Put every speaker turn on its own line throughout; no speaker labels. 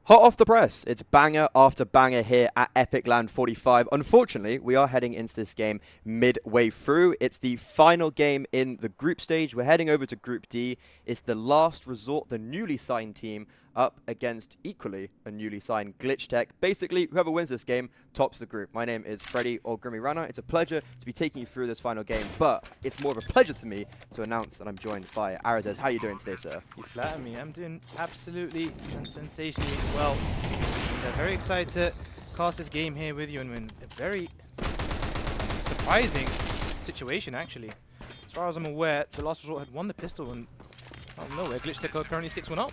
Hot off the press, it's banger after banger here at EPIC45. Unfortunately, we are heading into this game midway through. It's the final game in the group stage. We're heading over to Group D. It's the last resort, the newly signed team, up against equally a newly signed Glitch Tech. Basically, whoever wins this game tops the group. My name is Freddie or Grimmy Rana. It's a pleasure to be taking you through this final game, but it's more of a pleasure to me to announce that I'm joined by Aradez. How are you doing today, sir?
You flatter me. I'm doing absolutely and sensationally well. And very excited to cast this game here with you, and we're in a very surprising situation, actually. As far as I'm aware, the last resort had won the pistol, and I don't know where Glitch Tech are currently 6-1 up.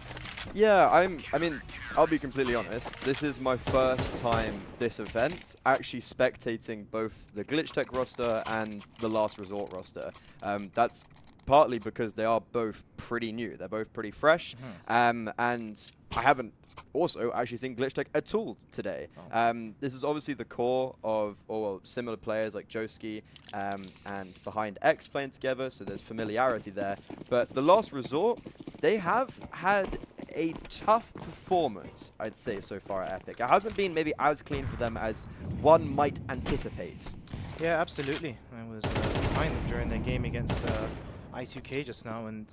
Yeah, I mean, I'll be completely honest. This is my first time this event actually spectating both the Glitch Tech roster and the Last Resort roster. That's partly because they are both pretty new. They're both pretty fresh. And I haven't also actually seen Glitch Tech at all today. This is obviously the core of similar players like Joski and Behind X playing together, so there's familiarity there. But the Last Resort, they have had a tough performance, I'd say, so far at Epic. It hasn't been maybe as clean for them as one might anticipate.
Yeah, absolutely. I was behind them during their game against I2K just now, and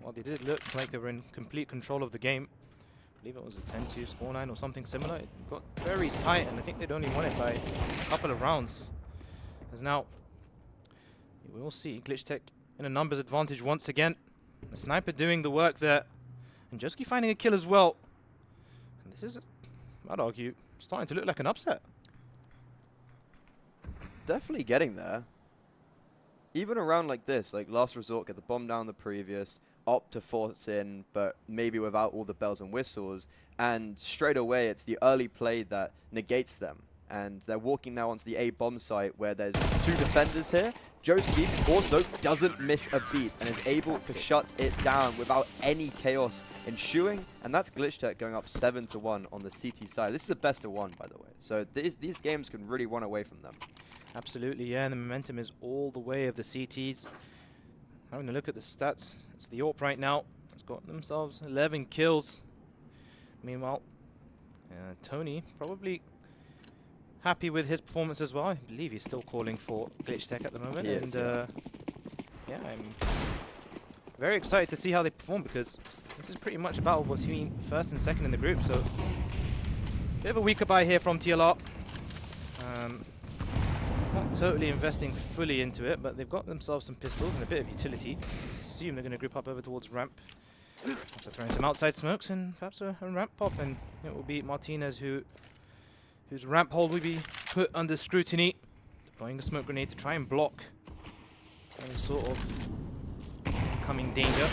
well, they did look like they were in complete control of the game. I believe it was a 10-2 scoreline or something similar. It got very tight, and I think they'd only won it by a couple of rounds. As now, we will see Glitch Tech in a numbers advantage once again. The sniper doing the work there, and Joski finding a kill as well. And this is, I'd argue, starting to look like an upset.
Definitely getting there. Even around like this, like Last Resort get the bomb down the previous, opt to force in, but maybe without all the bells and whistles, and straight away it's the early play that negates them. And they're walking now onto the A bomb site where there's two defenders here. Joski also doesn't miss a beat and is able to shut it down without any chaos ensuing. And that's Glitch Tech going up 7-1 on the CT side. This is a best of one, by the way. So these games can really run away from them.
Absolutely, yeah, and the momentum is all the way of the CTs. Having a look at the stats, it's the AWP right now. It's got themselves 11 kills. Meanwhile, Tony probably happy with his performance as well. I believe he's still calling for Glitch Tech at the moment.
Yes,
and yeah, I'm very excited to see how they perform, because this is pretty much a battle between first and second in the group. So, bit of a weaker buy here from TLR. Not totally investing fully into it, but they've got themselves some pistols and a bit of utility. Assume they're going to group up over towards ramp. Also throwing some outside smokes and perhaps a ramp pop, and it will be Martinez whose ramp hold will be put under scrutiny. Deploying a smoke grenade to try and block any sort of coming danger.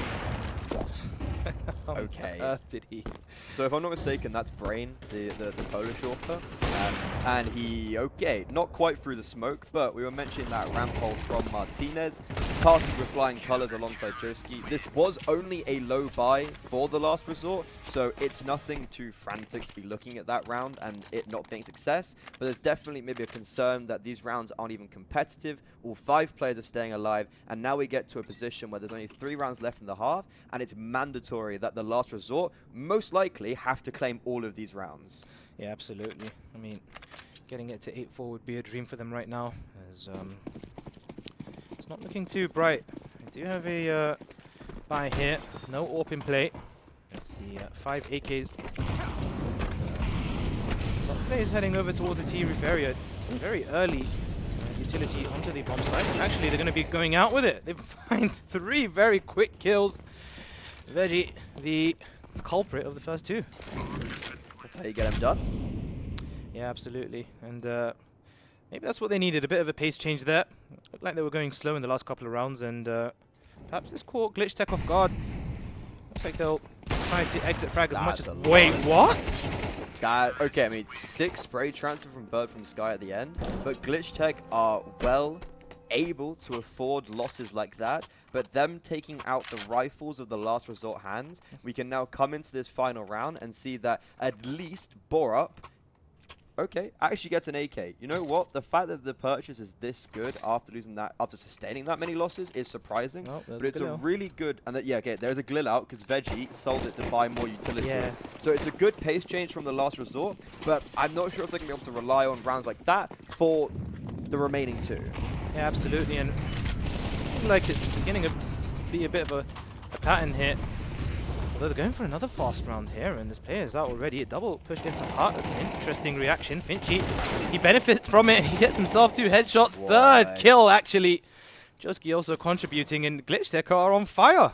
Okay.
Did he?
So if I'm not mistaken, that's Brain, the Polish author. And he, okay, not quite through the smoke, but we were mentioning that ramp hold from Martinez. Passes with flying colors alongside Joski. This was only a low buy for the Last Resort, so it's nothing too frantic to be looking at that round and it not being success. But there's definitely maybe a concern that these rounds aren't even competitive. All 5 players are staying alive, and now we get to a position where there's only 3 rounds left in the half, and it's mandatory that the Last Resort most likely have to claim all of these rounds.
Yeah, absolutely. I mean, getting it to 8-4 would be a dream for them right now, as it's not looking too bright. I do have a buy here, no AWP in play. It's the 5 AKs. Players heading over towards the T-roof area. Very early utility onto the bomb site. Actually, they're going to be going out with it. They find 3 very quick kills. Veggie, the culprit of the first 2.
That's how you get them done.
Yeah, absolutely. And maybe that's what they needed, a bit of a pace change there. Looked like they were going slow in the last couple of rounds, and perhaps this caught Glitch Tech off guard. Looks like they'll try to exit frag as much as... Wait, what?
Okay, I mean, 6 spray transfer from Bird from Sky at the end, but Glitch Tech are well able to afford losses like that, but them taking out the rifles of the Last Resort hands, we can now come into this final round and see that at least Borup, okay, actually gets an AK. You know what? The fact that the purchase is this good after sustaining that many losses is surprising.
Oh,
but it's a really good, and that, yeah, okay, there's a Glil out because Veggie sold it to buy more utility.
Yeah.
So it's a good pace change from the last resort, but I'm not sure if they're going to be able to rely on rounds like that for the remaining 2.
Yeah, absolutely, and like it's beginning to be a bit of a pattern here. Although they're going for another fast round here, and this player is out already. A double push into Hart. That's an interesting reaction. Finchy, he benefits from it. He gets himself 2 headshots.
Nice.
3rd kill, actually. Joski also contributing, and GTES are on fire.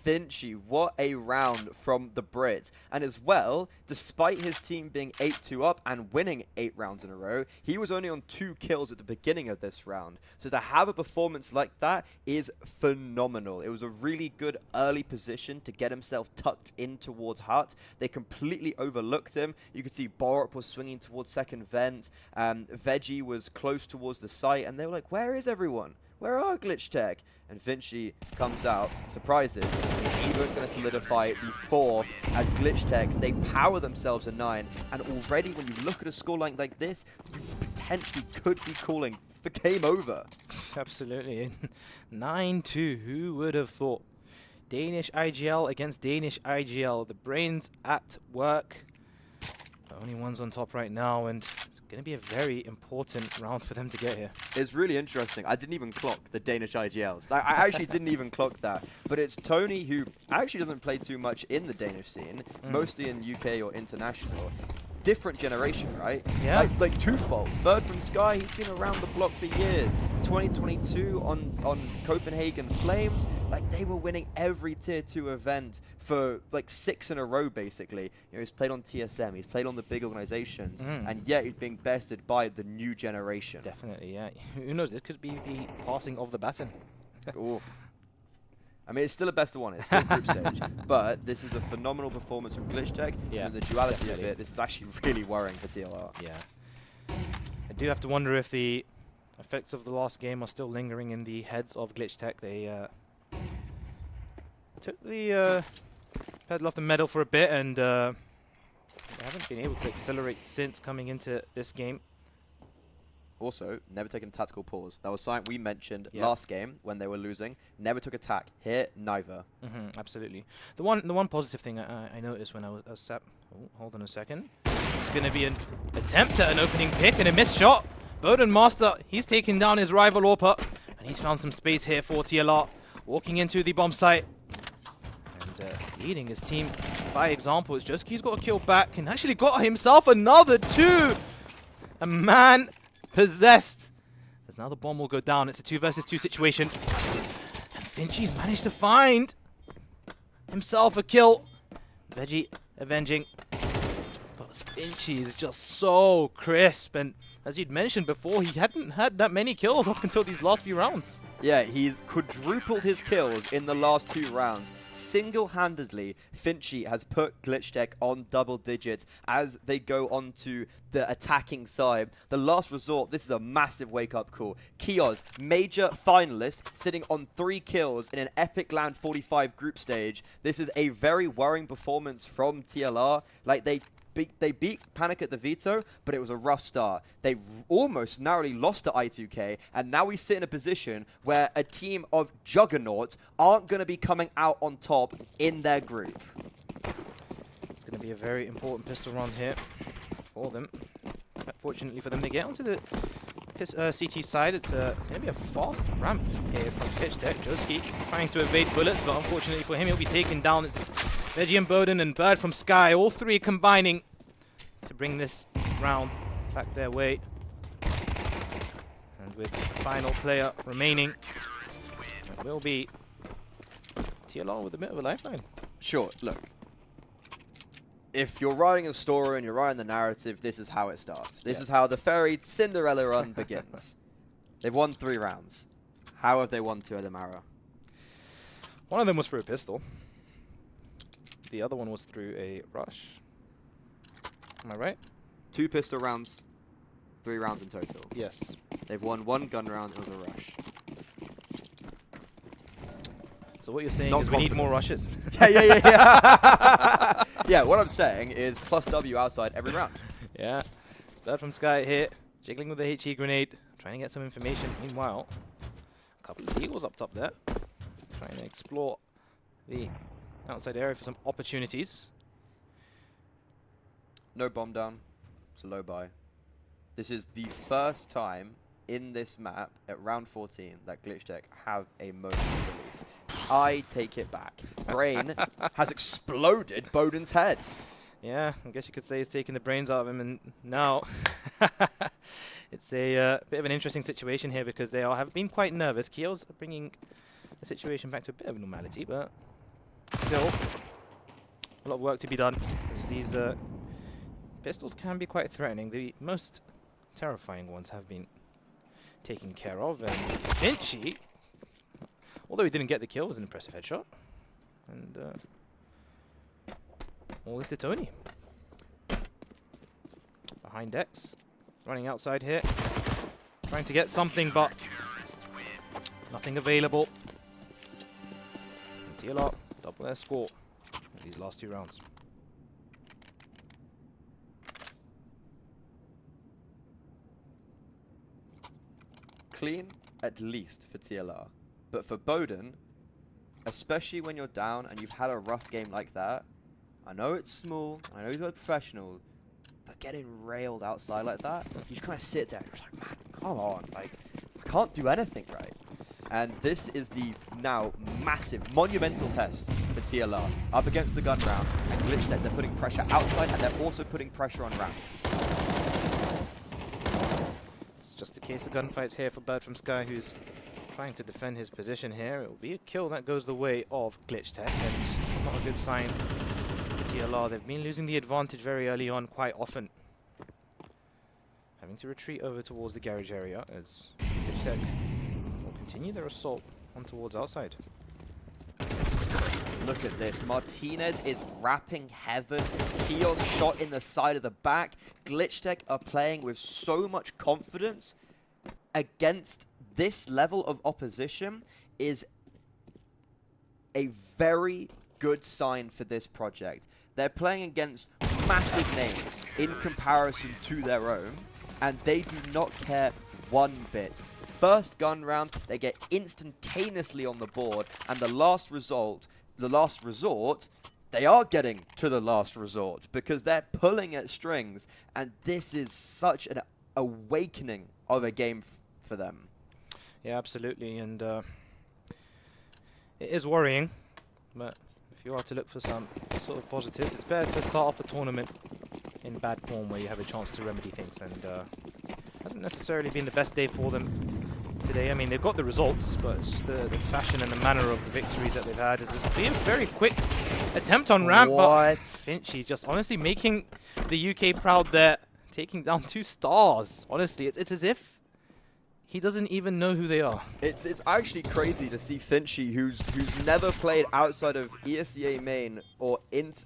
Finchy, what a round from the Brits. And as well, despite his team being 8-2 up and winning 8 rounds in a row, he was only on 2 kills at the beginning of this round. So to have a performance like that is phenomenal. It was a really good early position to get himself tucked in towards Hut. They completely overlooked him. You could see Borup was swinging towards second vent. Veggie was close towards the site, and they were like, where is everyone? Where are GTES? And Finchy comes out, surprises. He's even going to solidify the 4th as GTES, they power themselves a 9. And already when you look at a scoreline like this, you potentially could be calling for game over.
Absolutely. 9-2. Who would have thought? Danish IGL against Danish IGL. The brains at work. The only ones on top right now, and it's going to be a very important round for them to get here.
It's really interesting. I didn't even clock the Danish IGLs. I actually didn't even clock that. But it's Tony, who actually doesn't play too much in the Danish scene, mostly in UK or international. Different generation, right?
Yeah.
Like twofold. Bird from Sky, he's been around the block for years. 2022 on Copenhagen Flames, like they were winning every tier 2 event for like 6 in a row, basically. You know, he's played on TSM, he's played on the big organizations, and yet he's being bested by the new generation.
Definitely, yeah. Who knows? It could be the passing of the baton.
Oof. I mean, it's still a best of 1. It's still group stage. But this is a phenomenal performance from GTES.
Yeah,
and the duality of it, this is actually really worrying for TLR.
Yeah. I do have to wonder if the effects of the last game are still lingering in the heads of GTES. They took the pedal off the metal for a bit, and they haven't been able to accelerate since coming into this game.
Also, never taken a tactical pause. That was something we mentioned last game when they were losing. Never took attack. Here, neither.
Absolutely. The one positive thing I noticed when I was sat... Oh, hold on a second. It's going to be an attempt at an opening pick and a missed shot. Bowden Master, he's taken down his rival Orpa, and he's found some space here for TLR. Walking into the bomb site. And leading his team by example. It's just he's got a kill back and actually got himself another 2. A man possessed. As now the bomb will go down. It's a 2 versus 2 situation. And Finchy's managed to find himself a kill. Veggie avenging. But Finchy is just so crisp. And as you'd mentioned before, he hadn't had that many kills up until these last few rounds.
Yeah, he's quadrupled his kills in the last 2 rounds. Single-handedly, Finchy has put GTES on double digits as they go on to the attacking side. The last resort, this is a massive wake-up call. Kios, major finalist, sitting on 3 kills in an EPIC45 group stage. This is a very worrying performance from TLR. Like, they beat Panic at the Veto, but it was a rough start. They almost narrowly lost to I2K, and now we sit in a position where a team of juggernauts aren't going to be coming out on top in their group.
It's going to be a very important pistol run here for them. Fortunately for them, they get onto the CT side. It's going to be a fast ramp here from GTES. Joski trying to evade bullets, but unfortunately for him, he'll be taken down. It's Veggie and Bowden and Bird from Sky, all 3 combining to bring this round back their way. And with the final player remaining, it will be TLR with a bit of a lifeline.
Sure, look. If you're writing a story and you're writing the narrative, this is how it starts. This is how the fairy Cinderella run begins. They've won 3 rounds. How have they won 2 of them, Ara?
One of them was through a pistol. The other one was through a rush. Am I right?
2 pistol rounds, 3 rounds in total.
Yes.
They've won 1 gun round, it was a rush.
So what you're saying
Not
is we need more rushes?
Yeah, what I'm saying is plus W outside every round.
Yeah. Bird from Sky here, jiggling with the HE grenade, trying to get some information. Meanwhile, a couple of Eagles up top there, trying to explore the outside area for some opportunities.
No bomb down. It's a low buy. This is the first time in this map at round 14 that Glitch Tech have a moment of relief. I take it back. Brain has exploded Bowden's head.
Yeah, I guess you could say he's taking the brains out of him, and now it's a bit of an interesting situation here because they all have been quite nervous. Keel's bringing the situation back to a bit of normality, but still a lot of work to be done because these pistols can be quite threatening. The most terrifying ones have been taken care of, and Finchy, although he didn't get the kill, was an impressive headshot. And all lifted Tony. Behind X, running outside here, trying to get something, but nothing available. And TLR double their score in these last 2 rounds.
Clean, at least, for TLR. But for Bowden, especially when you're down and you've had a rough game like that, I know it's small, I know you're a professional, but getting railed outside like that, you just kind of sit there and you're like, man, come on, like, I can't do anything right. And this is the now massive, monumental test for TLR. Up against the gun round, and Glitch Tech, they're putting pressure outside, and they're also putting pressure on ramp.
It's just a case of gunfights here for Bird from Sky, who's trying to defend his position here. It will be a kill that goes the way of Glitch Tech, and it's not a good sign for TLR. They've been losing the advantage very early on quite often. Having to retreat over towards the garage area as Glitch Tech will continue their assault on towards outside.
Look at this. Martinez is wrapping heaven. Keel's shot in the side of the back. Glitch Tech are playing with so much confidence against this level of opposition is a very good sign for this project. They're playing against massive names in comparison to their own, and they do not care one bit. First gun round, they get instantaneously on the board, and the last resort, they are getting to the last resort because they're pulling at strings, and this is such an awakening of a game for them.
Yeah, absolutely, and it is worrying, but if you are to look for some sort of positives, it's better to start off a tournament in bad form where you have a chance to remedy things, and hasn't necessarily been the best day for them today. I mean, they've got the results, but it's just the fashion and the manner of the victories that they've had. It's been a very quick attempt on ramp, but Finchy just honestly making the UK proud there, taking down 2 stars. Honestly, it's as if he doesn't even know who they are.
It's actually crazy to see Finchy, who's never played outside of ESEA main or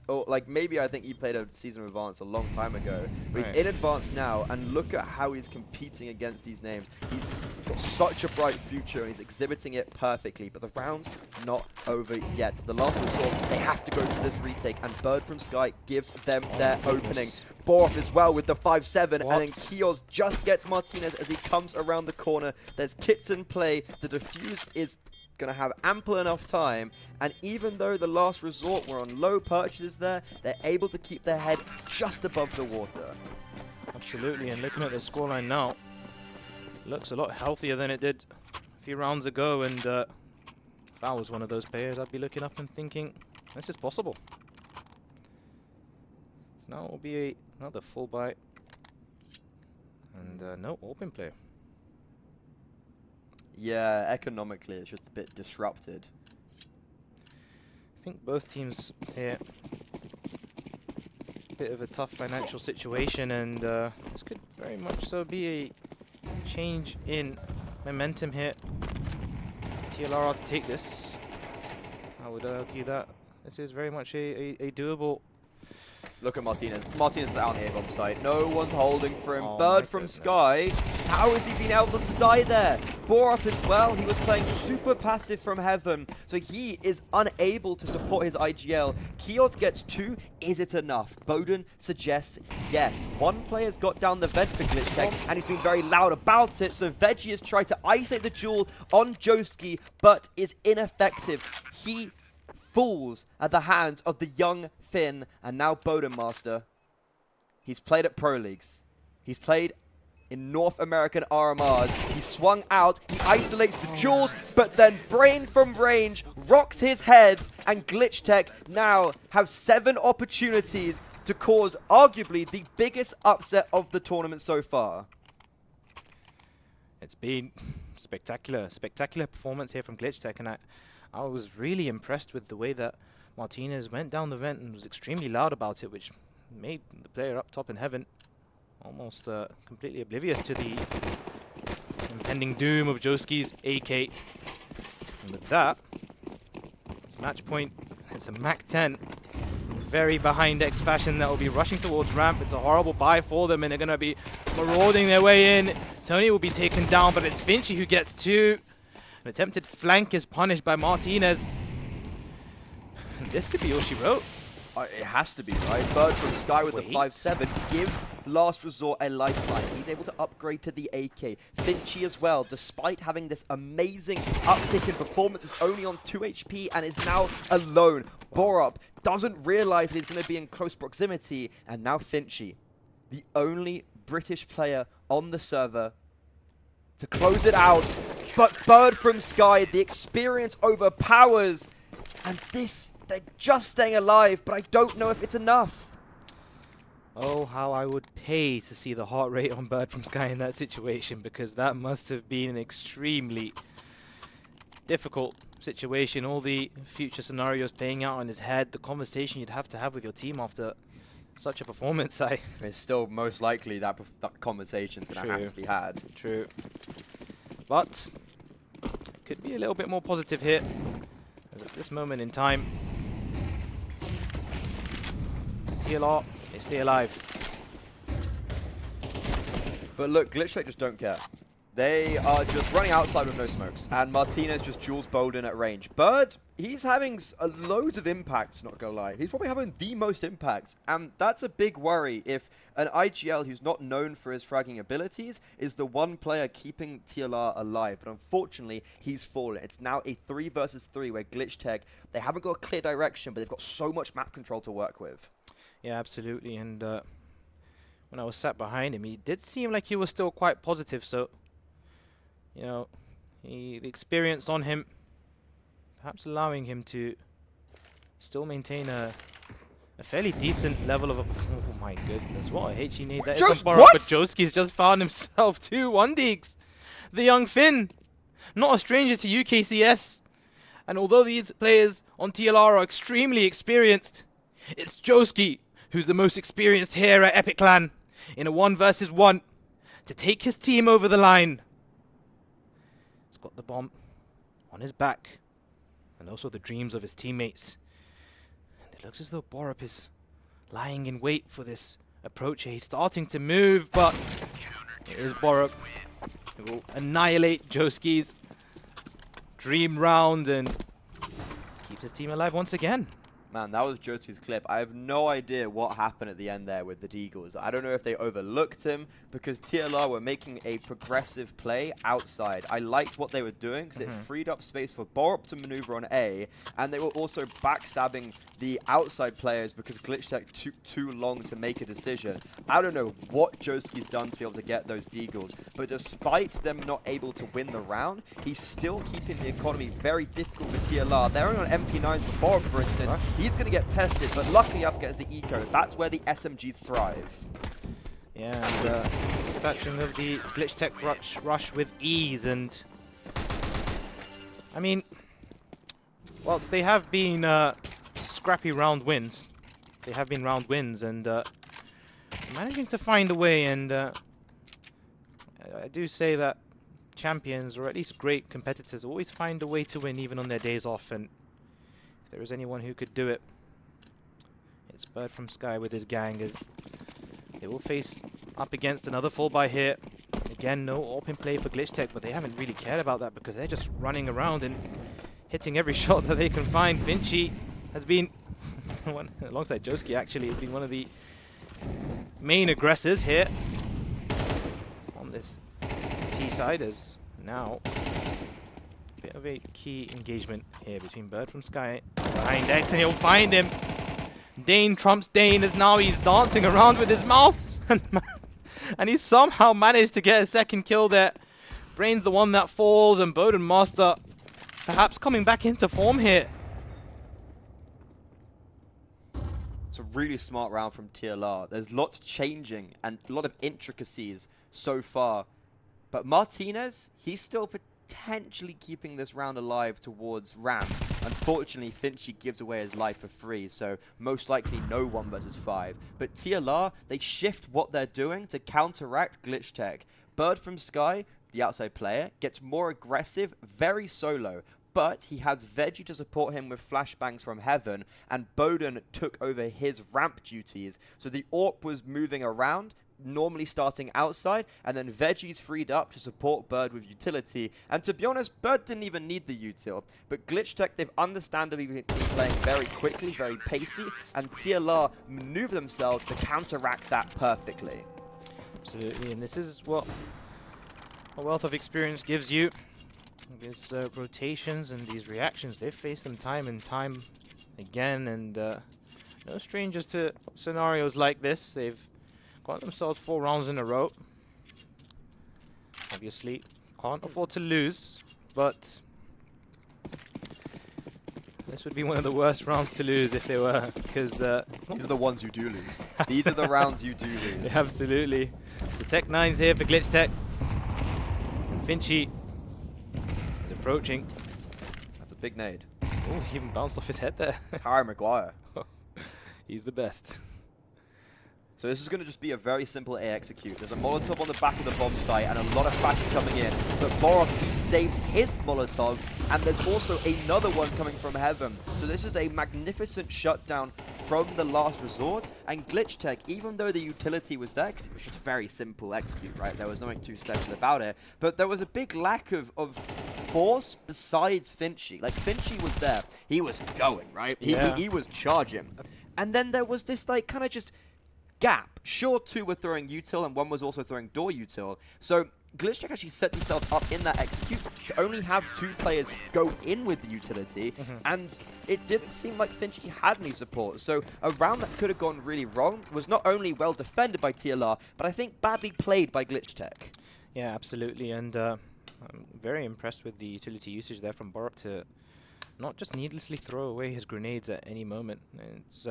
like maybe I think he played a season of Advanced a long time ago, but
right.
He's in Advanced now, and look at how he's competing against these names. He's got such a bright future and he's exhibiting it perfectly, but the round's not over yet. The last resort, they have to go for this retake, and Bird from Sky gives them their opening. Borov as well with the 5-7, and then Kios just gets Martinez as he comes around the corner. There's kits in play. The defuse is going to have ample enough time, and even though the last resort were on low purchases there, they're able to keep their head just above the water.
Absolutely, and looking at the scoreline now, looks a lot healthier than it did a few rounds ago, and if I was one of those players, I'd be looking up and thinking, this is possible. Now it will be another full buy and no open play.
Yeah, economically it's just a bit disrupted.
I think both teams here, a bit of a tough financial situation, and this could very much so be a change in momentum here. TLR are to take this. I would argue that this is very much a doable
Look at Martinez. Martinez is out on the A-bomb site. No one's holding for him.
Oh,
Bird
my
from
goodness.
Sky. How has he been able to die there? Borup as well. He was playing super passive from heaven, so he is unable to support his IGL. Kiosk gets 2. Is it enough? Bowden suggests yes. One player's got down the vent for Glitch Tech, and he's been very loud about it, so Veggie has tried to isolate the duel on Joski, but is ineffective. He falls at the hands of the young Finn, and now Bodenmaster. He's played at Pro Leagues. He's played in North American RMRs. He swung out, he isolates the duels, but then Brain from range rocks his head, and Glitch Tech now have 7 opportunities to cause arguably the biggest upset of the tournament so far.
It's been spectacular performance here from Glitch Tech, and I was really impressed with the way that Martinez went down the vent and was extremely loud about it, which made the player up top in heaven almost completely oblivious to the impending doom of Joski's AK. And with that, it's match point. It's a Mac 10. Very behind X fashion that will be rushing towards ramp. It's a horrible buy for them, and they're going to be marauding their way in. Tony will be taken down, but it's Finchy who gets 2. An attempted flank is punished by Martinez. This could be all she wrote.
It has to be, right? Bird from Sky with the 5-7 gives Last Resort a lifeline. He's able to upgrade to the AK. Finchy as well, despite having this amazing uptick in performance, is only on 2 HP and is now alone. Borup doesn't realize that he's going to be in close proximity, and now Finchy, the only British player on the server to close it out. But Bird from Sky, the experience overpowers, and this... They're just staying alive, but I don't know if it's enough.
Oh, how I would pay to see the heart rate on Bird from Sky in that situation, because that must have been an extremely difficult situation. All the future scenarios playing out in his head, the conversation you'd have to have with your team after such a performance.
It's still most likely that conversation's going to have to be had.
True. But it could be a little bit more positive here. At this moment in time, TLR, they stay alive.
But look, Glitch Tech just don't care. They are just running outside with no smokes, and Martinez just duels Bowden at range. Bird, he's having loads of impact, not gonna lie. He's probably having the most impact, and that's a big worry if an IGL who's not known for his fragging abilities is the one player keeping TLR alive. But unfortunately, he's fallen. It's now a 3 versus 3 where Glitch Tech, they haven't got a clear direction, but they've got so much map control to work with.
Yeah, absolutely. And when I was sat behind him, he did seem like he was still quite positive. So, you know, the experience on him, perhaps allowing him to still maintain a fairly decent level of... Oh my goodness, what a HE need that is on Borup. But Joski's just found himself 2 1-digs. The young Finn, not a stranger to UKCS. And although these players on TLR are extremely experienced, it's Joski who's the most experienced here at Epic Clan in a 1 versus 1 to take his team over the line. He's got the bomb on his back and also the dreams of his teammates. And it looks as though Borup is lying in wait for this approach here. He's starting to move, but it is Borup who will annihilate Joski's dream round and keeps his team alive once again.
Man, that was Joski's clip. I have no idea what happened at the end there with the Deagles. I don't know if they overlooked him because TLR were making a progressive play outside. I liked what they were doing because it freed up space for Borup to maneuver on A, and they were also backstabbing the outside players because Glitch Tech took too long to make a decision. I don't know what Joski's done to be able to get those Deagles, but despite them not able to win the round, he's still keeping the economy very difficult for TLR. They're only on MP9s for Borup, for instance. He's going to get tested, but luckily up gets the eco. That's where the SMGs thrive.
Yeah, and dispatching of the Glitch Tech rush with ease. And I mean, whilst they have been scrappy round wins, and managing to find a way. And I do say that champions, or at least great competitors, always find a way to win even on their days off. And if there is anyone who could do it, It's Bird from Sky with his gang as they will face up against another full buy here. Again, no AWP in play for Glitch Tech, but they haven't really cared about that because they're just running around and hitting every shot that they can find. Finchie has been, alongside Joski actually, has been one of the main aggressors here on this T side, as now a bit of a key engagement here between Bird from Sky behind X, and he'll find him. Dane trumps Dane as now he's dancing around with his mouth and he somehow managed to get a second kill there. Brain's the one that falls, and Bowden Master perhaps coming back into form here.
It's a really smart round from TLR. There's lots changing and a lot of intricacies so far. But Martinez, he's still potentially keeping this round alive towards Ram. Unfortunately, Finchie gives away his life for free, so most likely no 1 versus 5. But TLR, they shift what they're doing to counteract Glitch Tech. Bird from Sky, the outside player, gets more aggressive, very solo. But he has Veggie to support him with flashbangs from heaven, and Bowden took over his ramp duties. So the AWP was moving around, normally starting outside, and then Veggie's freed up to support Bird with utility. And to be honest, Bird didn't even need the util. But Glitch Tech, they've understandably been playing very quickly, very pacey, and TLR maneuver themselves to counteract that perfectly.
Absolutely, and this is what a wealth of experience gives you. These rotations and these reactions, they've faced them time and time again, and no strangers to scenarios like this. They've got themselves 4 rounds in a row. Obviously, can't afford to lose, but this would be one of the worst rounds to lose if they were, because
these are the ones you do lose. These are the rounds you do lose.
Yeah, absolutely. The Tech 9's here for Glitch Tech. And Finchie is approaching.
That's a big nade.
Oh, he even bounced off his head there.
Harry Maguire.
He's the best.
So this is going to just be a very simple A execute. There's a Molotov on the back of the bomb site and a lot of fashion coming in. But Borov, he saves his Molotov, and there's also another one coming from heaven. So this is a magnificent shutdown from the last resort. And Glitch Tech, even though the utility was there, because it was just a very simple execute, right? There was nothing too special about it. But there was a big lack of force besides Finchie. Like, Finchie was there. He was going, right? He was charging. And then there was this, like, kind of just gap. Sure, 2 were throwing util and 1 was also throwing door util. So Glitch Tech actually set themselves up in that execute to only have 2 players go in with the utility, and it didn't seem like Finchie had any support. So a round that could have gone really wrong was not only well defended by TLR, but I think badly played by Glitch Tech.
Yeah, absolutely, and I'm very impressed with the utility usage there from Borup to not just needlessly throw away his grenades at any moment. It's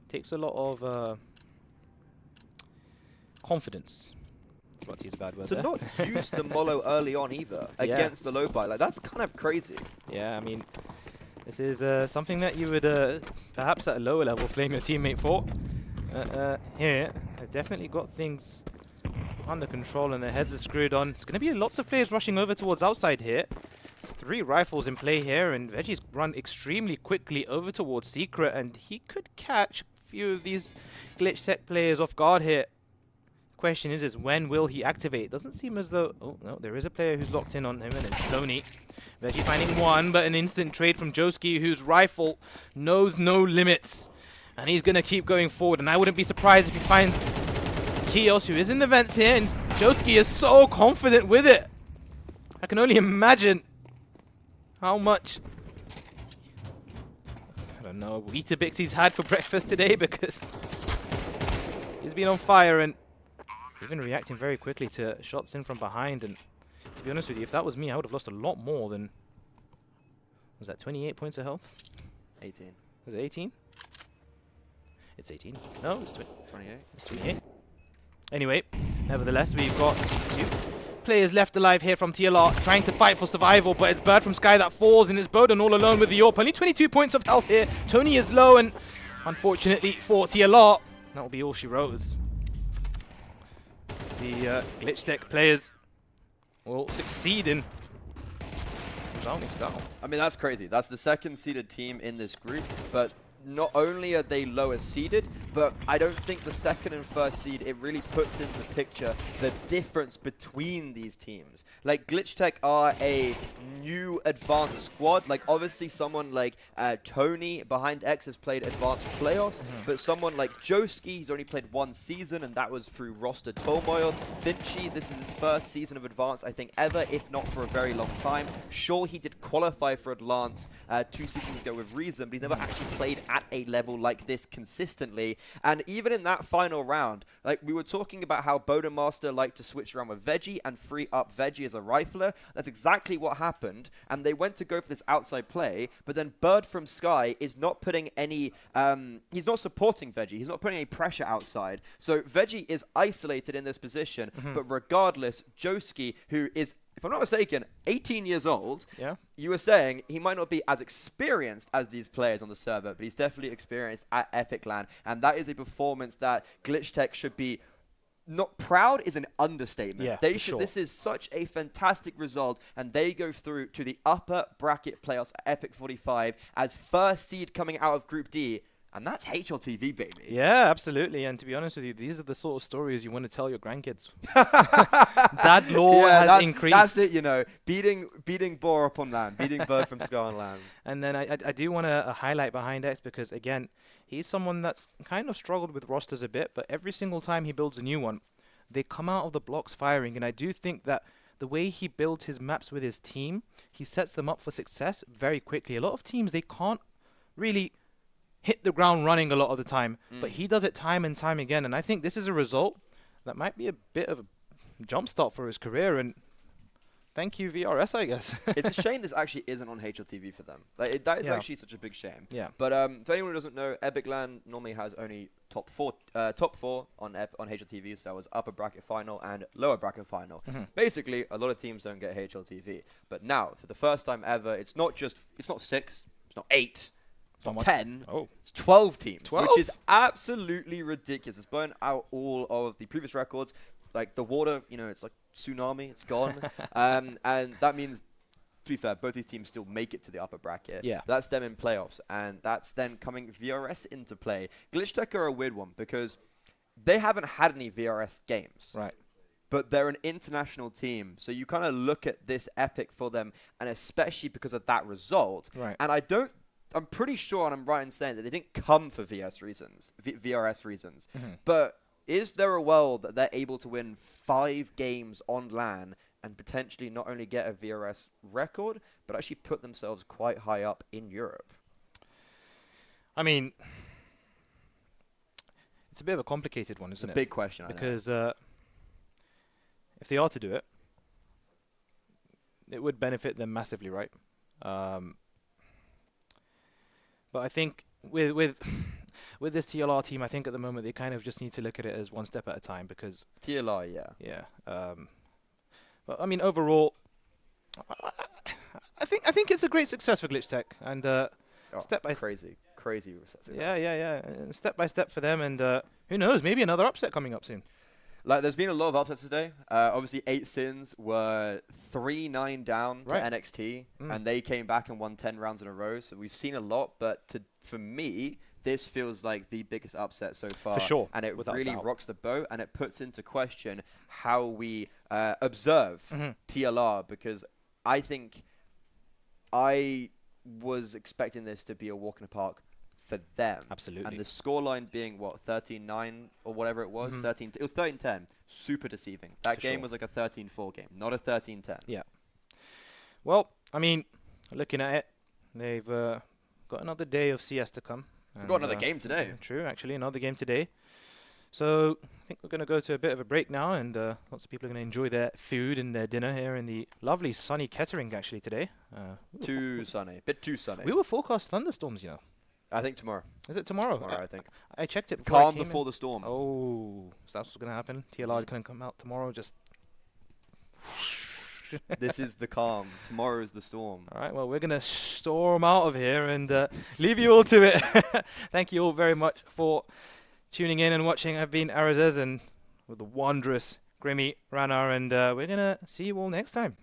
takes a lot of confidence. What to use a bad word
to
there.
not use the Molo early on either against the low buy. Like, that's kind of crazy.
Yeah, I mean, this is something that you would perhaps at a lower level flame your teammate for. Here, they definitely got things under control and their heads are screwed on. It's going to be lots of players rushing over towards outside here. 3 rifles in play here, and Veggie's run extremely quickly over towards Secret, and he could catch a few of these Glitch Tech players off guard here. Question is when will he activate? It doesn't seem as though... Oh, no, there is a player who's locked in on him, and it's Tony. Veggie finding 1, but an instant trade from Joski, whose rifle knows no limits. And he's going to keep going forward, and I wouldn't be surprised if he finds Kios, who is in the vents here, and Joski is so confident with it. I can only imagine how much... I don't know, Weetabix he's had for breakfast today, because he's been on fire, and even reacting very quickly to shots in from behind. And to be honest with you, if that was me, I would have lost a lot more than... Was that 28 points of health?
18.
Was it 18? It's 18. No, it's 28. It's 28. Anyway, nevertheless, we've got 2 players left alive here from TLR, trying to fight for survival, but it's Bird from Sky that falls, and it's Bowden all alone with the AWP. Only 22 points of health here. Tony is low, and unfortunately for TLR, that will be all she wrote. The Glitch Tech players will succeed in resounding style.
I mean, that's crazy. That's the 2nd seeded team in this group, but not only are they lower seeded, but I don't think the second and first seed, it really puts into picture the difference between these teams. Like, Glitch Tech are a new advanced squad. Like, obviously someone like Tony behind X has played advanced playoffs, but someone like Joski, he's only played one season, and that was through roster turmoil. Vinci, this is his first season of advanced, I think, ever, if not for a very long time. Sure, he did qualify for advanced 2 seasons ago with Reason, but he's never actually played at a level like this consistently. And even in that final round, like, we were talking about how Bodemaster liked to switch around with Veggie and free up Veggie as a rifler. That's exactly what happened, and they went to go for this outside play, but then Bird from Sky is not putting any, he's not supporting Veggie, he's not putting any pressure outside. So Veggie is isolated in this position, but regardless, Joski, who is, if I'm not mistaken, 18 years old.
Yeah.
You were saying he might not be as experienced as these players on the server, but he's definitely experienced at EPIC LAN, and that is a performance that Glitch Tech should be. Not proud is an understatement.
Yeah,
they
for
should.
sure.
This is such a fantastic result, and they go through to the upper bracket playoffs at EPIC45 as first seed coming out of Group D. And that's HLTV, baby.
Yeah, absolutely. And to be honest with you, these are the sort of stories you want to tell your grandkids. That lore has increased.
That's it, you know. Beating Boar up on land. Beating Bird from Sky on land.
And then I do want to highlight behind X because, again, he's someone that's kind of struggled with rosters a bit, but every single time he builds a new one, they come out of the blocks firing. And I do think that the way he builds his maps with his team, he sets them up for success very quickly. A lot of teams, they can't really hit the ground running a lot of the time, but he does it time and time again, and I think this is a result that might be a bit of a jumpstart for his career, and thank you VRS, I guess.
It's a shame this actually isn't on HLTV for them. Like, that is actually such a big shame.
Yeah.
But for anyone who doesn't know, Epic LAN normally has only top four on HLTV, so it was upper bracket final and lower bracket final. Basically, a lot of teams don't get HLTV, but now for the first time ever, it's not 6, it's not 8. It's not 10, it's 12 teams,
12?
which is absolutely ridiculous. It's burnt out all of the previous records. Like, the water, you know, it's like tsunami, it's gone. And that means, to be fair, both these teams still make it to the upper bracket.
Yeah.
That's them in playoffs, and that's then coming VRS into play. Glitch Tech are a weird one because they haven't had any VRS games.
Right.
But they're an international team, so you kind of look at this epic for them, and especially because of that result.
Right.
And I'm pretty sure, and I'm right in saying that they didn't come for VRS reasons. But is there a world that they're able to win 5 games on LAN and potentially not only get a VRS record, but actually put themselves quite high up in Europe?
I mean, it's a bit of a complicated one, isn't it?
It's a big question,
because if they are to do it, it would benefit them massively, right? But I think with this TLR team, I think at the moment they kind of just need to look at it as one step at a time because
TLR, yeah.
Yeah. But I mean, overall, I think it's a great success for Glitch Tech, and step by
crazy success.
Yeah. Step by step for them, and who knows, maybe another upset coming up soon.
Like, there's been a lot of upsets today. Obviously, 8 Sins were 3-9 down to NXT, and they came back and won 10 rounds in a row. So we've seen a lot, but for me, this feels like the biggest upset so far.
For sure.
And it really rocks the boat, and it puts into question how we observe TLR, because I think I was expecting this to be a walk in the park for them.
Absolutely.
And the scoreline being, what, 13-9 or whatever it was? It was 13-10. Super deceiving. That game was like a 13-4 game, not a 13-10.
Yeah. Well, I mean, looking at it, they've got another day of CS to come.
We've got another game today.
True, actually, another game today. So I think we're going to go to a bit of a break now, and lots of people are going to enjoy their food and their dinner here in the lovely sunny Kettering, actually, today.
Too sunny. Bit too sunny.
We were forecast thunderstorms, you know.
I think tomorrow.
Is it tomorrow?
Tomorrow, I think.
I checked it before.
Calm before the storm.
Oh, so that's what's going to happen? TLR going to come out tomorrow, just...
This is the calm. Tomorrow is the storm.
All right, well, we're going to storm out of here and leave you all to it. Thank you all very much for tuning in and watching. I've been Arazez, and with the wondrous Grimmy Rana, and we're going to see you all next time.